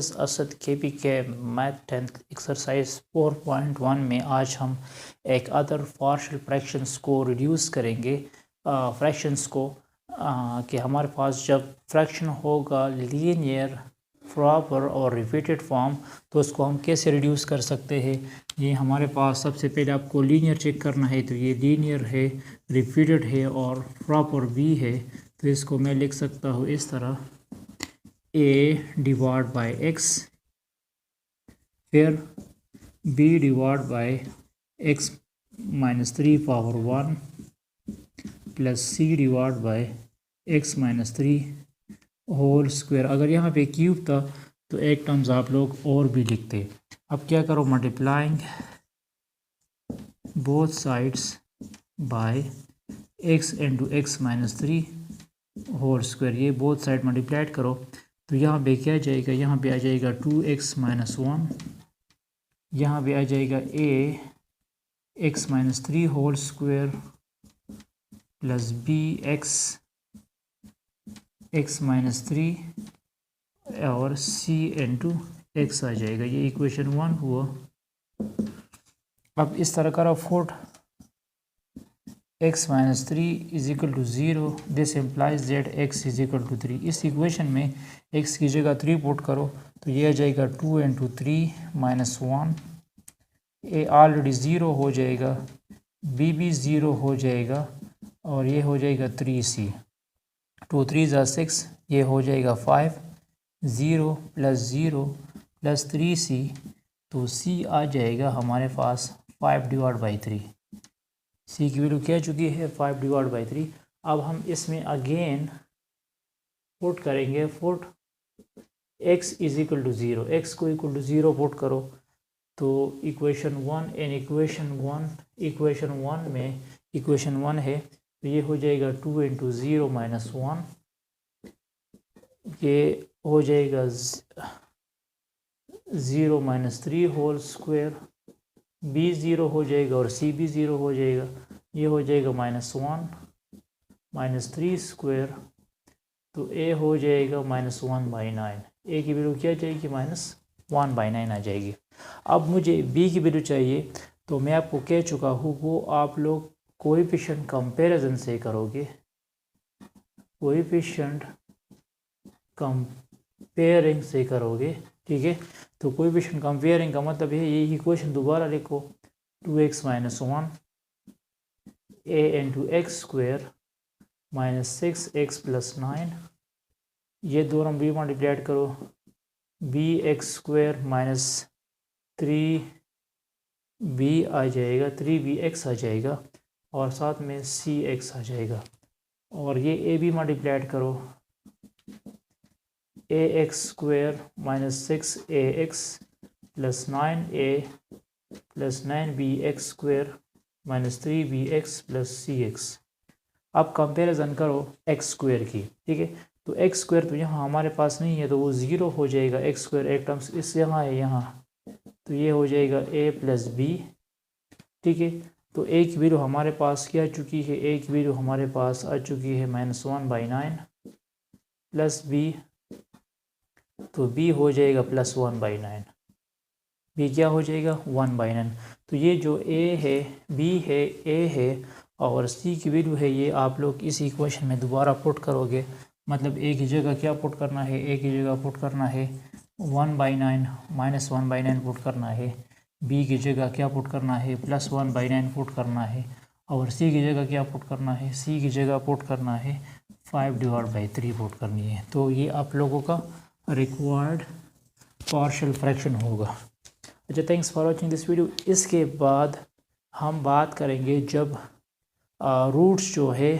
Is Asad KP के math 10th exercise 4.1 में आज हम एक अदर पार्शियल फ्रैक्शंस को रिड्यूस करेंगे। फ्रैक्शंस को कि हमारे पास जब फ्रैक्शन होगा लीनियर, प्रॉपर और रिपीटेड फॉर्म तो उसको हम कैसे रिड्यूस कर सकते हैं। ये हमारे पास सबसे पहले आपको लीनियर चेक करना है, तो ये लीनियर है, रिपीटेड है और प्रॉपर भी है। तो इसको मैं लिख सकता हूँ इस तरह, a डिवाइड बाय x, फिर b divide by x minus 3 power 1 plus c divide by x minus 3 whole square. अगर यहाँ पे क्यूब था तो एक टर्म्स आप लोग और भी लिखते। अब क्या करो, multiplying both sides by x into x minus 3 whole square. ये बोथ साइड मल्टीप्लाइड करो तो यहाँ पे क्या जाएगा, यहाँ पे आ जाएगा 2x माइनस 1, यहाँ पे आ जाएगा x minus 3 whole square plus x minus 3 और c इंटू एक्स आ जाएगा। ये इक्वेशन 1 हुआ। अब इस तरह करो, put x minus 3 is equal to 0, this implies that x is equal to 3। इस इक्वेशन में x की जगह 3 पुट करो तो ये आ जाएगा 2 इंटू 3 माइनस 1, ए ऑलरेडी 0 हो जाएगा, b भी 0 हो जाएगा और ये हो जाएगा 3c, 2 3 ज़ा 6, ये हो जाएगा 5, 0 प्लस 3c, तो c आ जाएगा हमारे पास 5 डिवाइड बाई 3। सी की वैल्यू क्या चुकी है, 5 डिवाइड बाई 3। अब हम इसमें अगेन पुट करेंगे, put x is equal to 0, x को इक्वल टू 0 पुट करो तो इक्वेशन 1 इन इक्वेशन 1 में इक्वेशन 1 है तो ये हो जाएगा 2 इंटू 0 माइनस 1, ये हो जाएगा 0 माइनस 3 होल स्क्वायर, b 0 हो जाएगा और c भी 0 हो जाएगा। ये हो जाएगा माइनस 1 माइनस 3 स्क्वायर, तो a हो जाएगा माइनस 1 बाई 9। a की वैल्यू क्या जाएगी, माइनस 1 बाई 9 आ जाएगी। अब मुझे b की वैल्यू चाहिए, तो मैं आपको कह चुका हूँ वो आप लोग कोएफिशिएंट कंपैरिजन से करोगे। कोएफिशिएंट कंपेयरिंग से करोगे, ठीक है। तो कोएफिशिएंट कंपेयरिंग का मतलब है ये इक्वेशन दोबारा लिखो, 2x minus 1 a into x square minus 6x plus 9, ये दोनों भी मल्टीप्लाइड करो, bx स्क्वायर माइनस 3b आ जाएगा, 3bx आ जाएगा और साथ में cx आ जाएगा। और ये a भी मल्टीप्लाइड करो, ax square minus 6ax plus 9a plus 9bx square minus 3bx plus cx। अब कंपैरिजन करो x स्क्वायर की, ठीक है। तो x स्क्वायर तो यहाँ हमारे पास नहीं है तो वो 0 हो जाएगा, x स्क्वायर एक टर्म्स इस यहाँ है यहाँ, तो ये हो जाएगा a प्लस b, ठीक है। तो a की वैल्यू हमारे पास क्या आ चुकी है, a की वैल्यू हमारे पास आ चुकी है माइनस 1 बाई 9 प्लस b, तो b हो जाएगा प्लस 1 बाई 9, b क्या हो जाएगा 1 बाई 9। तो ये जो a है, b है, a है और c की वैल्यू है, ये आप लोग इस इक्वेशन में दोबारा पुट करोगे। मतलब a की जगह क्या पुट करना है, a की जगह पुट करना है 1 बाई 9 माइनस 1 बाई 9 पुट करना है, b की जगह क्या पुट करना है, प्लस 1 बाई 9 पुट करना है और c की जगह क्या पुट करना है, c की जगह पुट करना है 5 डिवाइड बाई 3 पुट करनी है। तो ये आप लोगों का रिक्वायर्ड पार्शियल फ्रैक्शन होगा। अच्छा, thanks for watching this video. इसके बाद हम बात करेंगे जब रूट्स जो है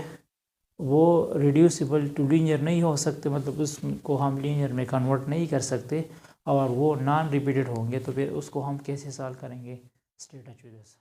वो रिड्यूसिबल टू लीनियर नहीं हो सकते, मतलब उसको हम लीनियर में कन्वर्ट नहीं कर सकते और वो नॉन रिपीटेड होंगे, तो फिर उसको हम कैसे सॉल्व करेंगे। Stay touch with us.